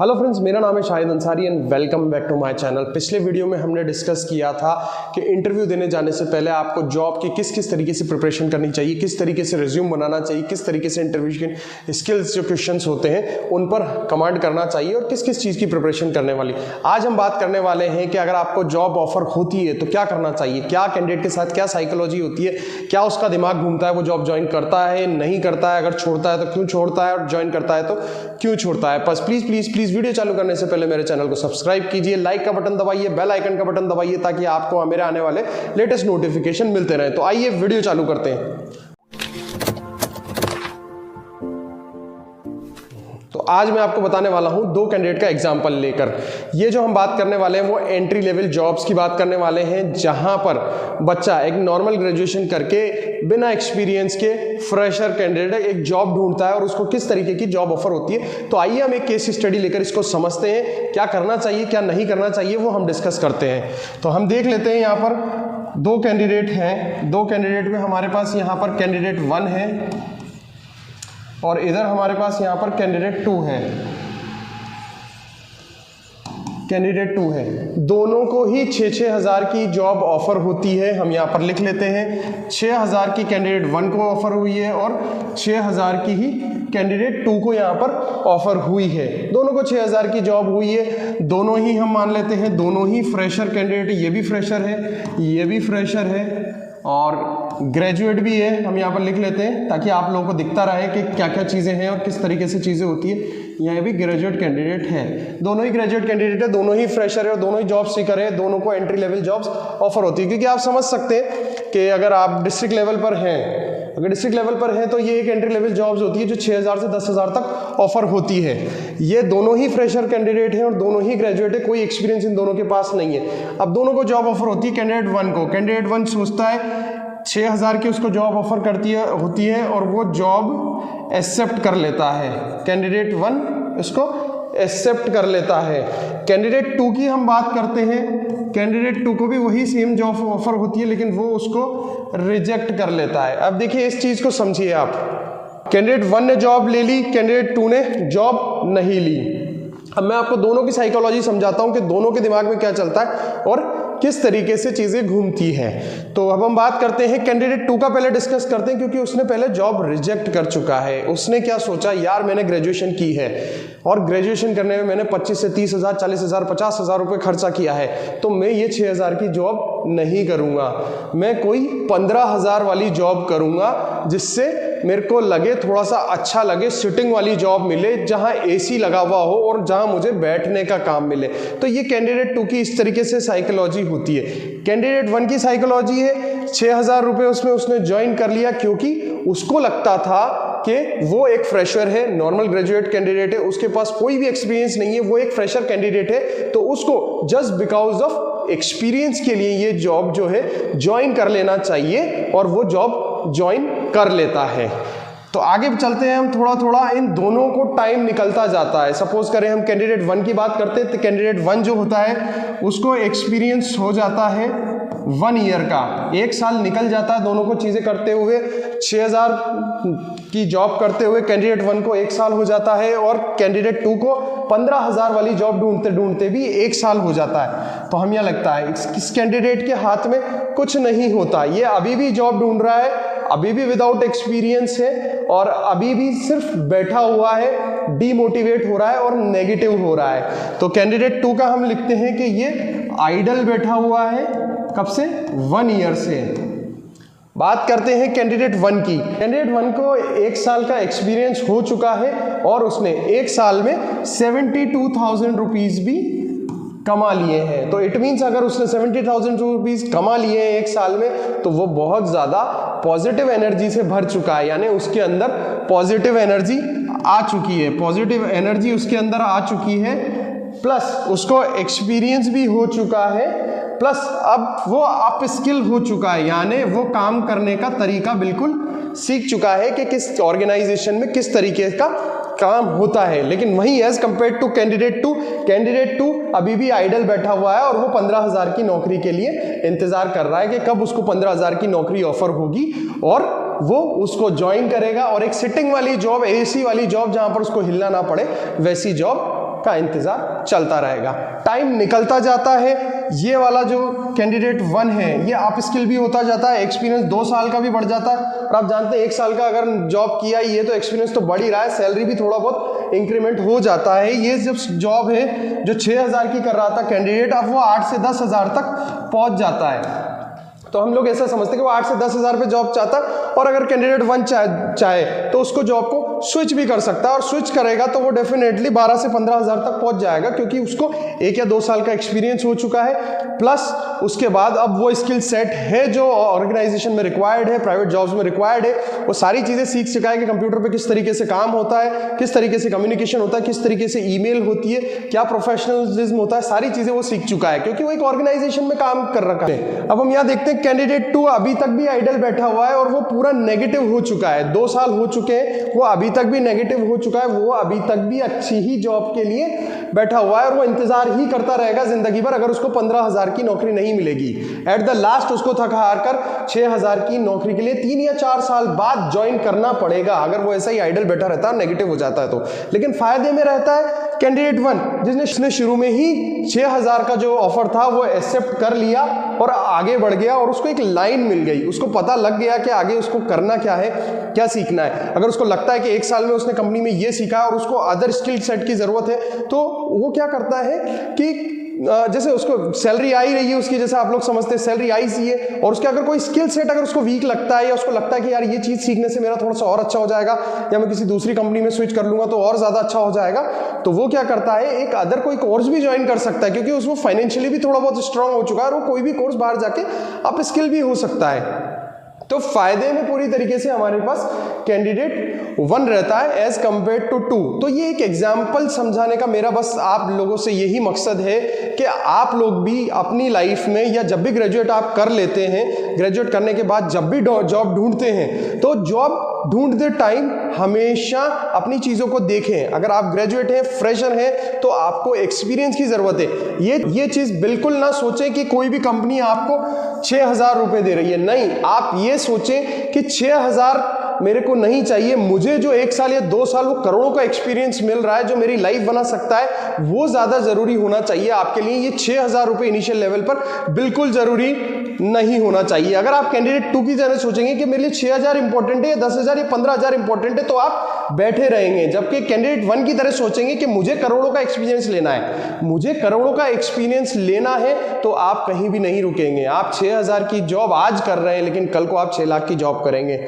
Hello friends, मेरा नाम है Shahid Ansari and welcome back to my channel. पिछले वीडियो में हमने डिस्कस किया था कि इंटरव्यू देने जाने से पहले आपको जॉब की किस किस तरीके से प्रिपरेशन करनी चाहिए, किस तरीके से रिज्यूम बनाना चाहिए, किस तरीके से इंटरव्यू के स्किल्स जो क्वेश्चंस होते हैं उन पर कमांड करना चाहिए और किस किस चीज़ की प्रिपरेशन करने वाली। आज हम बात करने वाले हैं कि अगर आपको जॉब ऑफर होती है तो क्या करना चाहिए, क्या कैंडिडेट के साथ क्या साइकोलॉजी होती है, क्या उसका दिमाग घूमता है, वो जॉब ज्वाइन करता है नहीं करता है, अगर छोड़ता है तो क्यों छोड़ता है और ज्वाइन करता है तो क्यों छोड़ता है। बस प्लीज वीडियो चालू करने से पहले मेरे चैनल को सब्सक्राइब कीजिए, लाइक का बटन दबाइए, बेल आइकन का बटन दबाइए ताकि आपको मेरे आने वाले लेटेस्ट नोटिफिकेशन मिलते रहें। तो आइए वीडियो चालू करते हैं। तो आज मैं आपको बताने वाला हूं दो कैंडिडेट का एग्जांपल लेकर। ये जो हम बात करने वाले हैं वो एंट्री लेवल जॉब्स की बात करने वाले हैं, जहां पर बच्चा एक नॉर्मल ग्रेजुएशन करके बिना एक्सपीरियंस के फ्रेशर कैंडिडेट एक जॉब ढूंढता है और उसको किस तरीके की जॉब ऑफर होती है। तो आइए हम एक केस स्टडी लेकर इसको समझते हैं, क्या करना चाहिए क्या नहीं करना चाहिए वो हम डिस्कस करते हैं। तो हम देख लेते हैं, यहाँ पर दो कैंडिडेट हैं। दो कैंडिडेट में हमारे पास यहाँ पर कैंडिडेट 1 है और इधर हमारे पास यहाँ पर कैंडिडेट 2 है। कैंडिडेट 2 है, दोनों को ही 6-6 हज़ार की जॉब ऑफर होती है। हम यहाँ पर लिख लेते हैं 6 हज़ार की कैंडिडेट 1 को ऑफर हुई है और 6 हज़ार की ही कैंडिडेट 2 को यहाँ पर ऑफर हुई है। दोनों को 6 हज़ार की जॉब हुई है। दोनों ही हम मान लेते हैं दोनों ही फ्रेशर कैंडिडेट, ये भी फ्रेशर है, ये भी फ्रेशर है और ग्रेजुएट भी है। हम यहाँ पर लिख लेते हैं ताकि आप लोगों को दिखता रहे कि क्या क्या चीज़ें हैं और किस तरीके से चीज़ें होती है। यहाँ भी ग्रेजुएट कैंडिडेट है, दोनों ही ग्रेजुएट कैंडिडेट है, दोनों ही फ्रेशर है और दोनों ही जॉब सीकर है। दोनों को एंट्री लेवल जॉब्स ऑफर होती है, क्योंकि आप समझ सकते हैं कि अगर आप डिस्ट्रिक्ट लेवल पर हैं, अगर डिस्ट्रिक्ट लेवल पर है तो ये एक एंट्री लेवल जॉब्स होती है जो 6,000 से 10,000 तक ऑफर होती है। ये दोनों ही फ्रेशर कैंडिडेट हैं और दोनों ही ग्रेजुएट है, कोई एक्सपीरियंस इन दोनों के पास नहीं है। अब दोनों को जॉब ऑफर होती है कैंडिडेट 1 को। कैंडिडेट 1 सोचता है 6 हज़ार की उसको जॉब ऑफर होती है और वो जॉब एक्सेप्ट कर लेता है। कैंडिडेट 1 इसको एक्सेप्ट कर लेता है। कैंडिडेट 2 की हम बात करते हैं, कैंडिडेट 2 को भी वही सेम जॉब ऑफर होती है लेकिन वो उसको रिजेक्ट कर लेता है। अब देखिए इस चीज को समझिए आप, कैंडिडेट 1 ने जॉब ले ली, कैंडिडेट 2 ने जॉब नहीं ली। अब मैं आपको दोनों की साइकोलॉजी समझाता हूं कि दोनों के दिमाग में क्या चलता है और किस तरीके से चीजें घूमती हैं। तो अब हम बात करते हैं कैंडिडेट 2 का, पहले डिस्कस करते हैं क्योंकि उसने पहले जॉब रिजेक्ट कर चुका है। उसने क्या सोचा, यार मैंने ग्रेजुएशन की है और ग्रेजुएशन करने में मैंने 25 से 30 हज़ार, 40 हज़ार, 50 हज़ार रुपये खर्चा किया है, तो मैं ये 6 हज़ार की जॉब नहीं करूंगा, मैं कोई 15 हज़ार वाली जॉब करूंगा जिससे मेरे को लगे थोड़ा सा अच्छा लगे, सिटिंग वाली जॉब मिले जहां एसी लगा हुआ हो और जहां मुझे बैठने का काम मिले। तो ये कैंडिडेट 2 की इस तरीके से साइकोलॉजी होती है। कैंडिडेट 1 की साइकोलॉजी है 6 हज़ार रुपये उसमें उसने ज्वाइन कर लिया क्योंकि उसको लगता था कि वो एक फ्रेशर है, नॉर्मल ग्रेजुएट कैंडिडेट है, उसके पास कोई भी एक्सपीरियंस नहीं है, वो एक फ्रेशर कैंडिडेट है, तो उसको जस्ट बिकॉज ऑफ एक्सपीरियंस के लिए ये जॉब जो है ज्वाइन कर लेना चाहिए और वो जॉब ज्वाइन कर लेता है। तो आगे चलते हैं हम, थोड़ा थोड़ा इन दोनों को टाइम निकलता जाता है। सपोज करें हम कैंडिडेट 1 की बात करते हैं तो कैंडिडेट 1 जो होता है उसको एक्सपीरियंस हो जाता है 1 ईयर का, 1 साल निकल जाता है दोनों को चीजें करते हुए। 6,000 की जॉब करते हुए कैंडिडेट 1 को 1 साल हो जाता है और कैंडिडेट 2 को 15 हज़ार वाली जॉब ढूंढते ढूंढते भी 1 साल हो जाता है। तो हमें लगता है इस कैंडिडेट के हाथ में कुछ नहीं होता, ये अभी भी जॉब ढूंढ रहा है, अभी भी विदाउट एक्सपीरियंस है और अभी भी सिर्फ बैठा हुआ है, डीमोटिवेट हो रहा है और नेगेटिव हो रहा है। तो कैंडिडेट 2 का हम लिखते हैं कि ये आइडल बैठा हुआ है, कब से, 1 ईयर से। बात करते हैं कैंडिडेट 1 की। कैंडिडेट 1 को 1 साल का एक्सपीरियंस हो चुका है और उसने 1 साल में 72,000 रुपीज भी कमा लिए हैं। तो इट मीन्स अगर उसने 70,000 रुपीज कमा लिए हैं 1 साल में तो वो बहुत ज्यादा पॉजिटिव एनर्जी से भर चुका है, यानी उसके अंदर पॉजिटिव एनर्जी आ चुकी है, पॉजिटिव एनर्जी उसके अंदर आ चुकी है, प्लस उसको एक्सपीरियंस भी हो चुका है, प्लस अब वो अप स्किल हो चुका है, यानी वो काम करने का तरीका बिल्कुल सीख चुका है कि किस ऑर्गेनाइजेशन में किस तरीके का काम होता है। लेकिन वहीं as compare to candidate 2, candidate 2 अभी भी आइडल बैठा हुआ है और वो 15 हज़ार की नौकरी के लिए इंतजार कर रहा है कि कब उसको 15 हज़ार की नौकरी ऑफर होगी और वो उसको ज्वाइन करेगा और एक सिटिंग वाली जॉब, एसी वाली जॉब जहां पर उसको हिलना ना पड़े, वैसी जॉब का इंतजार चलता रहेगा। टाइम निकलता जाता है, ये वाला जो कैंडिडेट 1 है ये अप स्किल भी होता जाता है, एक्सपीरियंस 2 साल का भी बढ़ जाता है। और आप जानते हैं 1 साल का अगर जॉब किया ये तो एक्सपीरियंस तो बढ़ ही रहा है, सैलरी भी थोड़ा बहुत इंक्रीमेंट हो जाता है। ये जब जॉब है जो 6000 की कर रहा था कैंडिडेट, अब वो 8 से 10,000 तक पहुंच जाता है। तो हम लोग ऐसा समझते हैं कि वो 8 से 10,000 पे जॉब चाहता है, और अगर कैंडिडेट 1 चाहे तो उसको जॉब को स्विच भी कर सकता है, और स्विच करेगा तो वो डेफिनेटली 12 से 15,000 तक पहुंच जाएगा, क्योंकि उसको 1 या 2 साल का एक्सपीरियंस हो चुका है, प्लस उसके बाद अब वो स्किल सेट है जो ऑर्गेनाइजेशन में रिक्वायर्ड है, प्राइवेट जॉब्स में रिक्वायर्ड है, वो सारी चीजें सीख चुका है कि कंप्यूटर पे किस तरीके से काम होता है, किस तरीके से कम्युनिकेशन होता है, किस तरीके से ईमेल होती है, क्या प्रोफेशनलिज्म होता है, सारी चीजें वो सीख चुका है, क्योंकि वो एक ऑर्गेनाइजेशन में काम कर रखा है। अब हम यहाँ देखते हैं कैंडिडेट 2 अभी तक भी आइडल बैठा हुआ है, और वो पूरा नेगेटिव हो चुका है, 2 साल हो चुके हैं, वो अभी तक भी नेगेटिव हो चुका है, वो अभी तक भी अच्छी ही जॉब के लिए बैठा हुआ है, और वो इंतजार ही करता रहेगा जिंदगी भर, अगर उसको 15,000 की नौकरी नहीं मिलेगी। एट द लास्ट उसको थक हार कर 6,000 की नौकरी के लिए 3 या 4 साल बाद ज्वाइन करना पड़ेगा, अगर वो ऐसा ही आइडल बैठा रहता है, नेगेटिव हो जाता है तो। लेकिन फायदे में रहता है कैंडिडेट 1 जिसने शुरू में ही 6,000 का जो ऑफर था वो एक्सेप्ट कर लिया और आगे बढ़ गया, और उसको एक लाइन मिल गई, उसको पता लग गया कि आगे उसको करना क्या है, क्या सीखना है। अगर उसको लगता है कि 1 साल में उसने कंपनी में ये सीखा और उसको अदर स्किल सेट की जरूरत है, तो वो क्या करता है कि जैसे उसको सैलरी आ ही रही है उसकी, जैसे आप लोग समझते हैं सैलरी आई सी है, और उसके अगर कोई स्किल सेट अगर उसको वीक लगता है, या उसको लगता है कि यार ये चीज़ सीखने से मेरा थोड़ा सा और अच्छा हो जाएगा, या मैं किसी दूसरी कंपनी में स्विच कर लूंगा तो और ज़्यादा अच्छा हो जाएगा, तो वो क्या करता है एक अदर कोई कोर्स भी ज्वाइन कर सकता है, क्योंकि उसको फाइनेंशियली भी थोड़ा बहुत स्ट्रांग हो चुका है, और वो कोई भी कोर्स बाहर जाके अप स्किल भी हो सकता है। तो फायदे में पूरी तरीके से हमारे पास कैंडिडेट 1 रहता है एज कंपेयर टू 2। तो ये एक एग्जाम्पल समझाने का मेरा बस आप लोगों से यही मकसद है कि आप लोग भी अपनी लाइफ में, या जब भी ग्रेजुएट आप कर लेते हैं, ग्रेजुएट करने के बाद जब भी जॉब ढूंढते हैं, तो जॉब ढूंढते टाइम हमेशा अपनी चीज़ों को देखें। अगर आप ग्रेजुएट हैं, फ्रेशर हैं, तो आपको एक्सपीरियंस की ज़रूरत है। ये चीज़ बिल्कुल ना सोचें कि कोई भी कंपनी आपको 6,000 रुपये दे रही है, नहीं, आप ये सोचें कि 6,000 मेरे को नहीं चाहिए, मुझे जो 1 साल या 2 साल वो करोड़ों का एक्सपीरियंस मिल रहा है जो मेरी लाइफ बना सकता है, वो ज़्यादा ज़रूरी होना चाहिए आपके लिए। ये 6,000 रुपये इनिशियल लेवल पर बिल्कुल ज़रूरी नहीं होना चाहिए। अगर आप कैंडिडेट 2 की तरह सोचेंगे कि मेरे लिए 6,000 इंपॉर्टेंट है, या 10,000 या 15,000 इंपॉर्टेंट है, तो आप बैठे रहेंगे। जबकि कैंडिडेट 1 की तरह सोचेंगे कि मुझे करोड़ों का एक्सपीरियंस लेना है, मुझे करोड़ों का एक्सपीरियंस लेना है, तो आप कहीं भी नहीं रुकेंगे। आप 6,000 की जॉब आज कर रहे हैं, लेकिन कल को आप 6 लाख की जॉब करेंगे,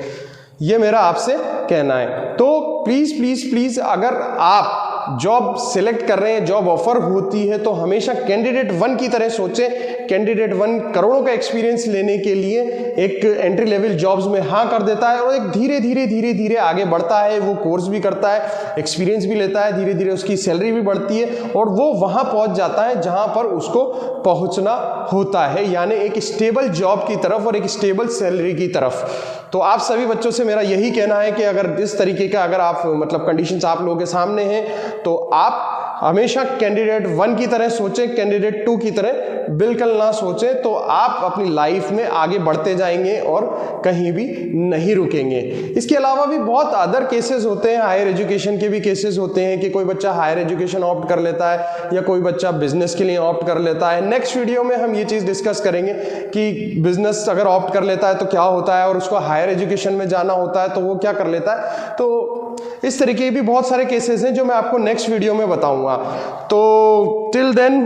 ये मेरा आपसे कहना है। तो प्लीज प्लीज प्लीज, अगर आप जॉब सिलेक्ट कर रहे हैं, जॉब ऑफर होती है, तो हमेशा कैंडिडेट 1 की तरह सोचें। कैंडिडेट 1 करोड़ों का एक्सपीरियंस लेने के लिए एक एंट्री लेवल जॉब्स में हाँ कर देता है, और एक धीरे धीरे धीरे धीरे आगे बढ़ता है। वो कोर्स भी करता है, एक्सपीरियंस भी लेता है, धीरे धीरे उसकी सैलरी भी बढ़ती है, और वो वहां पहुंच जाता है जहां पर उसको पहुंचना होता है, यानी एक स्टेबल जॉब की तरफ और एक स्टेबल सैलरी की तरफ। तो आप सभी बच्चों से मेरा यही कहना है कि अगर इस तरीके का अगर आप मतलब कंडीशंस आप लोगों के सामने हैं, तो आप हमेशा कैंडिडेट 1 की तरह सोचें, कैंडिडेट 2 की तरह बिल्कुल ना सोचें, तो आप अपनी लाइफ में आगे बढ़ते जाएंगे और कहीं भी नहीं रुकेंगे। इसके अलावा भी बहुत अदर केसेस होते हैं, हायर एजुकेशन के भी केसेस होते हैं कि कोई बच्चा हायर एजुकेशन ऑप्ट कर लेता है, या कोई बच्चा बिजनेस के लिए ऑप्ट कर लेता है। नेक्स्ट वीडियो में हम ये चीज़ डिस्कस करेंगे कि बिजनेस अगर ऑप्ट कर लेता है तो क्या होता है, और उसको हायर एजुकेशन में जाना होता है तो वो क्या कर लेता है। तो इस तरीके के भी बहुत सारे केसेस हैं जो मैं आपको नेक्स्ट वीडियो में बताऊंगा। तो till then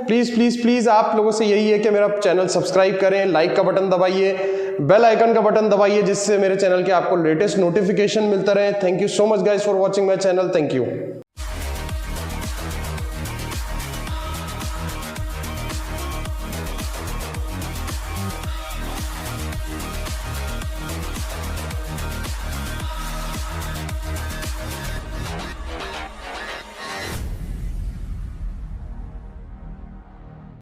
please please please आप लोगों से यही है कि मेरा चैनल सब्सक्राइब करें, लाइक का बटन दबाइए, बेल आइकन का बटन दबाइए, जिससे मेरे चैनल के आपको लेटेस्ट नोटिफिकेशन मिलता रहे। Thank you so much guys for watching my channel. Thank you.